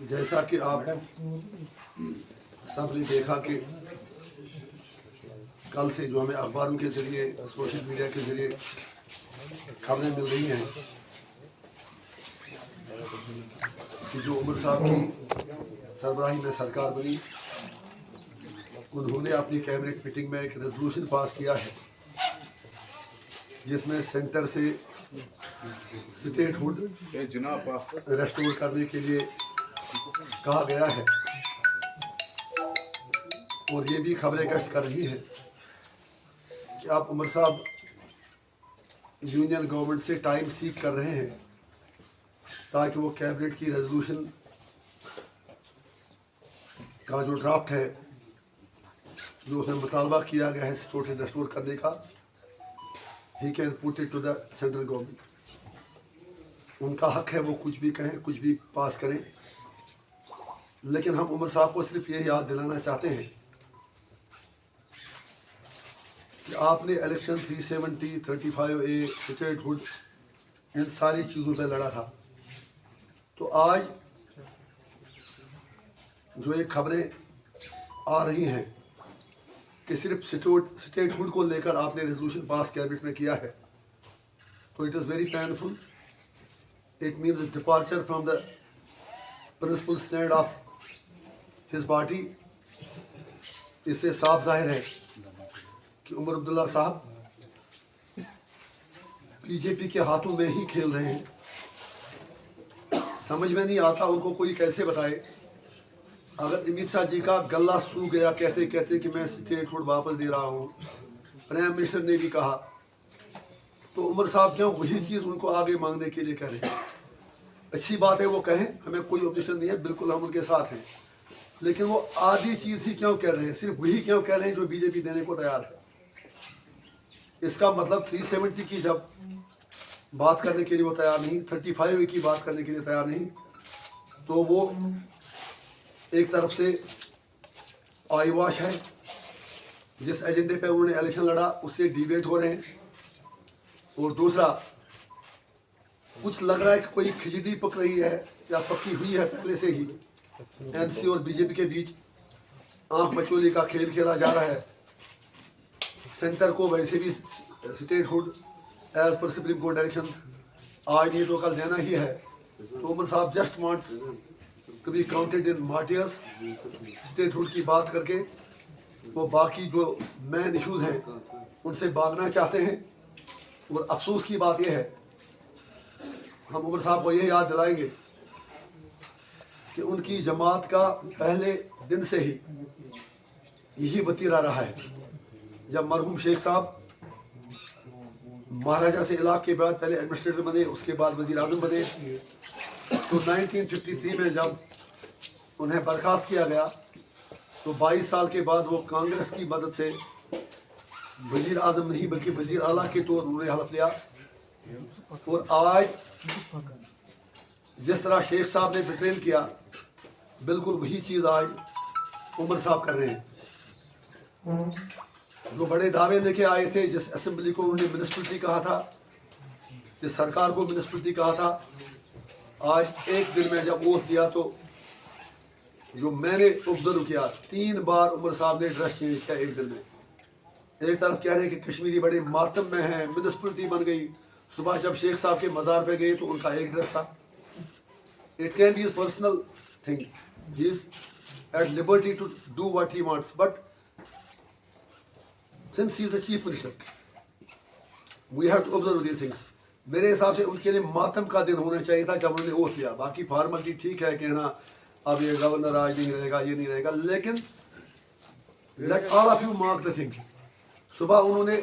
जैसा कि आप सब ने देखा कि कल से जो हमें अखबारों के ज़रिए सोशल मीडिया के ज़रिए खबरें मिल रही हैं कि जो उमर साहब की सरबराही में सरकार बनी, उन्होंने अपनी कैबिनेट मीटिंग में एक रेजोल्यूशन पास किया है जिसमें सेंटर से स्टेटहुड रेस्टोर करने के लिए कहा गया है। और ये भी खबरें गश्त कर रही हैं कि आप उमर साहब यूनियन गवर्नमेंट से टाइम सीक कर रहे हैं ताकि वो कैबिनेट की रेजोल्यूशन का जो ड्राफ्ट है, जो उसमें मुतालबा किया गया है टोटल रेस्टोर करने का, he can put it to the central government. उनका हक है वो कुछ भी कहें, कुछ भी पास करें, लेकिन हम उमर साहब को सिर्फ ये याद दिलाना चाहते हैं कि आपने इलेक्शन 370, 35A, स्टेटहुड, इन सारी चीज़ों पे लड़ा था। तो आज जो ये खबरें आ रही हैं कि सिर्फ स्टेटहुड को लेकर आपने रेजोल्यूशन पास कैबिनेट में किया है, तो it is very painful. It means departure from the principle stand of his party. इससे साफ जाहिर है कि उमर अब्दुल्ला साहब बीजेपी के हाथों में ही खेल रहे हैं। समझ में नहीं आता उनको कोई कैसे बताए। अगर अमित शाह जी का गला सूख गया कहते कहते कि मैं स्टेटहुड वापस दे रहा हूँ, प्राइम मिनिस्टर ने भी कहा, तो उमर साहब क्यों वही चीज़ उनको आगे मांगने के लिए कह रहे हैं। अच्छी बात है वो कहें, हमें कोई ऑब्जेक्शन नहीं है, बिल्कुल हम उनके साथ हैं, लेकिन वो आधी चीज़ ही क्यों कह रहे हैं, सिर्फ वही क्यों कह रहे हैं जो बीजेपी देने को तैयार है। इसका मतलब 370 की जब बात करने के लिए वो तैयार नहीं, 35A की बात करने के लिए तैयार नहीं, तो वो एक तरफ से आई वॉश है, जिस एजेंडे पे उन्होंने इलेक्शन लड़ा उससे डिबेट हो रहे हैं, और दूसरा कुछ लग रहा है कि कोई खिचड़ी पक रही है या पक्की हुई है पहले से ही। एनसी और बीजेपी के बीच आंख मचोली का खेल खेला जा रहा है। सेंटर को वैसे भी स्टेटहुड एज पर सुप्रीम कोर्ट डायरेक्शन आज नहीं तो कल देना ही है। तो उमर साहब just wants to be counted in martyrs. Statehood की बात करके वो बाकी जो मेन इश्यूज हैं उनसे भागना चाहते हैं। और अफसोस की बात यह है, हम उमर साहब को यह याद दिलाएंगे कि उनकी जमात का पहले दिन से ही यही वतीरा रहा है। जब मरहूम शेख साहब महाराजा से इलाक़ के बाद पहले एडमिनिस्ट्रेटर बने, उसके बाद वज़ीर आज़म बने, तो 1953 में जब उन्हें बर्खास्त किया गया तो 22 साल के बाद वो कांग्रेस की मदद से वज़ीर आज़म नहीं बल्कि वज़ीर आला के तौर उन्होंने हलफ लिया। और आज जिस तरह शेख साहब ने बिट्रेल किया, बिल्कुल वही चीज़ आज उमर साहब कर रहे हैं। जो बड़े दावे लेके आए थे, जिस असेंबली को उन्होंने म्यूनिसिपलिटी कहा था, जिस सरकार को म्यूनिसिपलिटी कहा था, आज एक दिन में जब वोट दिया तो जो मैंने ऑब्जर्व किया 3 बार उमर साहब ने ड्रेस चेंज किया एक दिन में। एक तरफ कह रहे हैं कि कश्मीरी बड़े मातम में हैं, म्यूनिसिपलिटी बन गई। सुबह जब शेख साहब के मज़ार पे गए तो उनका एक ड्रेस था। It can be personal thing, he is at liberty to do what he wants, but since he is the chief minister we have to observe these things. मेरे हिसाब से उनके लिए मातम का दिन होना चाहिए था जब उन्होंने ओथ लिया। बाकी फॉर्मलिटी ठीक है कहना अब ये गवर्नर आज नहीं रहेगा, ये नहीं रहेगा, लेकिन let all of you mark the thing. सुबह उन्होंने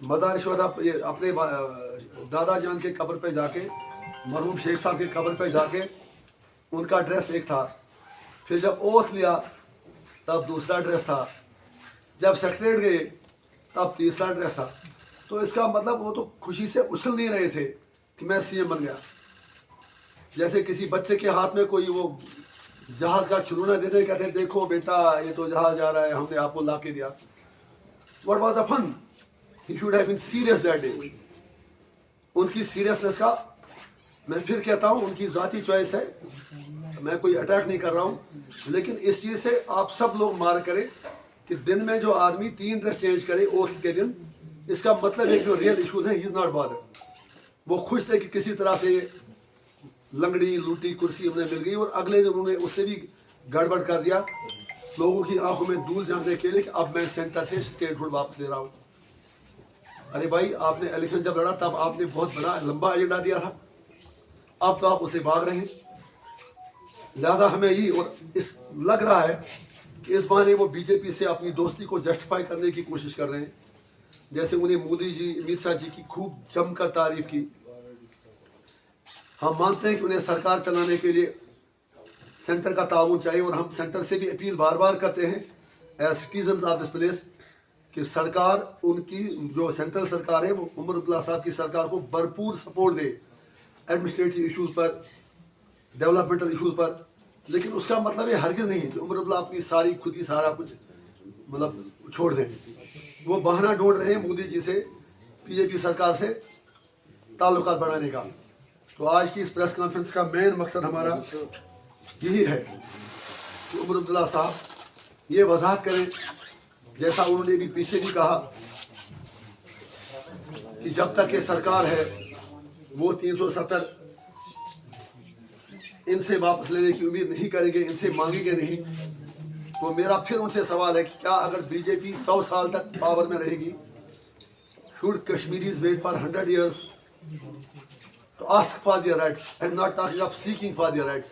मज़ार शुहदा अपने दादा जान के कब्र पे जाके, मरहूम शेख साहब के कब्र पे जाके, उनका ड्रेस एक था, फिर जब ओथ लिया तब दूसरा ड्रेस था, जब सेक्रेटरीट गए तब तीसरा ड्रेस था। तो इसका मतलब वो तो खुशी से उछल नहीं रहे थे कि मैं सीएम बन गया। जैसे किसी बच्चे के हाथ में कोई वो जहाज़ का खिलौना देते, कहते देखो बेटा ये तो जहाज़ जा रहा है, हमने आपको ला के दिया। What was the fun? He should have been serious that day. उनकी सीरियसनेस का मैं फिर कहता हूँ, उनकी ज़ाती चॉइस है, मैं कोई अटैक नहीं कर रहा हूँ, लेकिन इस चीज़ से आप सब लोग मार करें कि दिन में जो आदमी 3 ड्रेस चेंज करे ओथ के दिन, इसका मतलब है कि जो रियल इशूज़ हैं, ही इज़ नॉट बॉदर्ड। वो खुश थे कि किसी तरह से लंगड़ी लूटी कुर्सी उन्हें मिल गई, और अगले दिन उन्होंने उससे भी गड़बड़ कर दिया, लोगों की आंखों में धूल झांकने के लिए कि अब मैं सेंटर से स्टेटहुड वापस ले रहा हूँ। अरे भाई, आपने इलेक्शन जब लड़ा तब आपने बहुत बड़ा लंबा एजेंडा दिया था, अब तो आप उसे भाग रहे हैं। लिहाजा हमें ये और इस लग रहा है कि इस बहाने वो बीजेपी से अपनी दोस्ती को जस्टिफाई करने की कोशिश कर रहे हैं। जैसे उन्हें मोदी जी, अमित शाह जी की खूब जमकर तारीफ की। हम मानते हैं कि उन्हें सरकार चलाने के लिए सेंटर का ताउन चाहिए, और हम सेंटर से भी अपील बार बार करते हैं as citizen of this place कि सरकार, उनकी जो सेंट्रल सरकार है, वो उमर अब्दुल्ला साहब की सरकार को भरपूर सपोर्ट दे एडमिनिस्ट्रेटिव इशूज़ पर, डेवलपमेंटल इशूज़ पर। लेकिन उसका मतलब ये हरगिज़ नहीं कि उमर अब्दुल्ला अपनी सारी खुद ही सारा कुछ मतलब छोड़ दें। वो बहाना ढूंढ रहे हैं मोदी जी से, बीजेपी सरकार से ताल्लुकात बढ़ाने का। तो आज की इस प्रेस कॉन्फ्रेंस का मेन मकसद हमारा यही है कि उमर अब्दुल्ला साहब ये वजाहत करें, जैसा उन्होंने भी पीछे भी कहा कि जब तक ये सरकार है वो 370 इनसे वापस लेने की उम्मीद नहीं करेंगे, इनसे मांगेंगे नहीं। तो मेरा फिर उनसे सवाल है कि क्या अगर बीजेपी 100 साल तक पावर में रहेगी, should Kashmiris wait for 100 years to ask for their rights? I am not talking of seeking for their rights.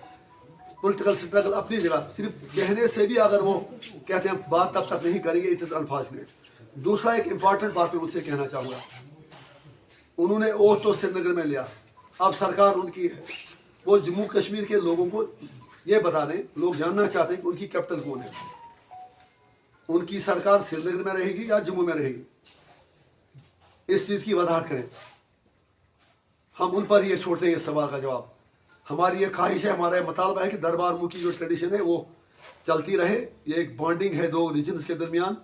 Political struggle अपनी जगह, सिर्फ कहने से भी अगर वो कहते हैं बात तब तक नहीं करेंगे, इट इज अनफॉर्चुनेट। दूसरा एक इम्पॉर्टेंट बात मैं उनसे कहना चाहूँगा, उन्होंने ओथ तो श्रीनगर में लिया, अब सरकार उनकी है, वो जम्मू कश्मीर के लोगों को ये बता दें, लोग जानना चाहते हैं कि उनकी कैपिटल कौन है, उनकी सरकार श्रीनगर में रहेगी या जम्मू में रहेगी, इस चीज़ की वजाहत करें। हम उन पर ये छोड़ते हैं ये सवाल का जवाब। हमारी ये ख्वाहिश है, हमारा मुतालबा है कि दरबार मुँह की जो ट्रेडिशन है वो चलती रहे। ये एक बॉन्डिंग है दो रीजन्स के दरमियान।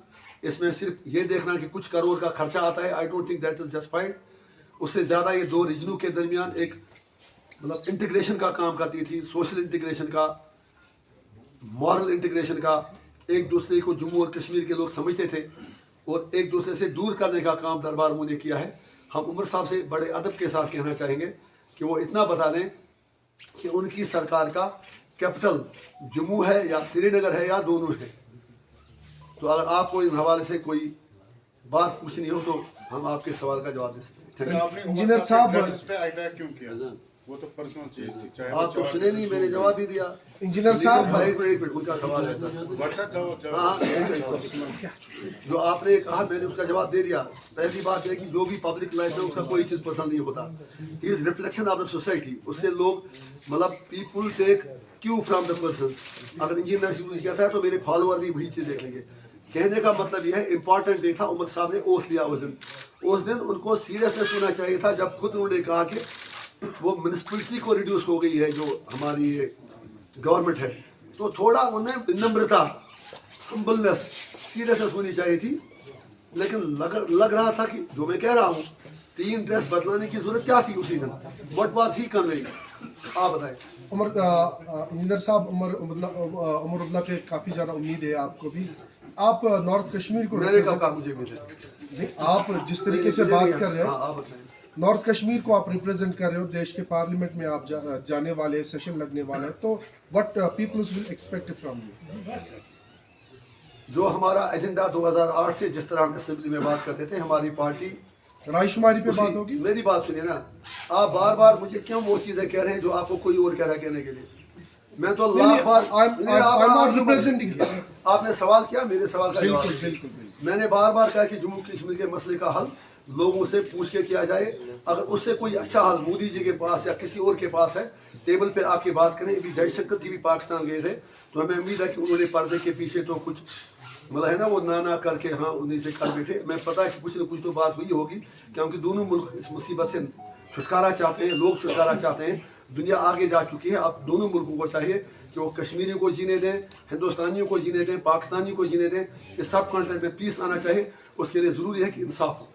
इसमें सिर्फ ये देखना कि कुछ करोड़ का खर्चा आता है, I don't think that is justified. उससे ज़्यादा ये दो रीजनों के दरमियान एक मतलब इंटीग्रेशन का काम करती थी, सोशल इंटीग्रेशन का, मॉरल इंटीग्रेशन का। एक दूसरे को जम्मू और कश्मीर के लोग समझते थे और एक दूसरे से दूर करने का काम दरबार मुँह ने किया है। हम उमर साहब से बड़े अदब के साथ कहना चाहेंगे कि वो इतना बता दें कि उनकी सरकार का कैपिटल जम्मू है या श्रीनगर है या दोनों है। तो अगर आपको इस हवाले से कोई बात पूछनी हो तो हम आपके सवाल का जवाब दे सकते हैं। इंजीनियर साहब पे अटैक क्यों किया? वो तो पर्सनल चीज थी, चाहे आप तो सुने नहीं, मैंने जवाब ही दिया। इंजीनियर साहब एक मिनट उनका सवाल है सर। हाँ, जो आपने कहा मैंने उसका जवाब दे दिया। पहली बात है कि जो भी पब्लिक लाइफ में उसका कोई चीज़ पसंद नहीं होता, he is reflection of the society. उससे लोग मतलब people take cue from the person. अगर इंजीनियर शुरू किया था तो मेरे फॉलोअर भी वही चीज़ देखेंगे। कहने का मतलब यह है, इंपॉर्टेंट डे था, उमर साहब ने ओथ लिया उस दिन। उस दिन उनको सीरियसनेस होना चाहिए था जब खुद उन्होंने कहा कि वो म्यूनिसिपलिटी को रिड्यूस हो गई है जो हमारी गवर्नमेंट है। तो थोड़ा उन्हें विनम्रता, हम्बलनेस, सीरियसनेस होनी चाहिए थी। लेकिन लग रहा था कि जो मैं कह रहा हूँ, 3 ड्रेस बदलाने की जरूरत क्या थी उसी दिन? What was he conveying? आप बताएं। इंजीनियर साहब, उमर अब्दुल्ला पे काफ़ी ज़्यादा उम्मीद है आपको भी। आप नॉर्थ कश्मीर को मैंने कहा मुझे नहीं, आप जिस तरीके से बात कर रहे हो, आप बताएं। नॉर्थ कश्मीर को आप रिप्रेजेंट कर रहे हो, देश के पार्लियामेंट में आप जाने वाले, सेशन लगने वाला है, तो what peoples will expect from you? जो हमारा एजेंडा 2008 से जिस तरह हम असेंबली में बात करते थे, हमारी पार्टी रायशुमारी पे बात होगी। मेरी बात सुनिए ना, आप बार बार मुझे क्यों वो चीजें कह रहे हैं जो आपको कोई और कह रहा है कहने के लिए? मैं तो लाख बार आपने सवाल किया, मेरे सवाल का जवाब। बिल्कुल। मैंने बार बार कहा कि जम्मू कश्मीर के मसले का हल लोगों से पूछ के किया जाए। अगर उससे कोई अच्छा हल मोदी जी के पास या किसी और के पास है, टेबल पे आके बात करें। अभी जयशंकर जी भी पाकिस्तान गए थे, तो हमें उम्मीद है कि उन्होंने पर्दे के पीछे तो कुछ मतलब है ना, वो ना करके हाँ उन्हीं से कर बैठे। मैं पता है कि कुछ न कुछ तो बात हुई होगी, क्योंकि दोनों मुल्क इस मुसीबत से छुटकारा चाहते हैं, लोग छुटकारा चाहते हैं। दुनिया आगे जा चुकी है, अब दोनों मुल्कों को चाहिए कि वो कश्मीरियों को जीने दें, हिंदुस्तानियों को जीने दें, पाकिस्तानियों को जीने दें। इस सब कॉन्टिनेंट में पीस आना चाहिए। उसके लिए ज़रूरी है कि इंसाफ हो।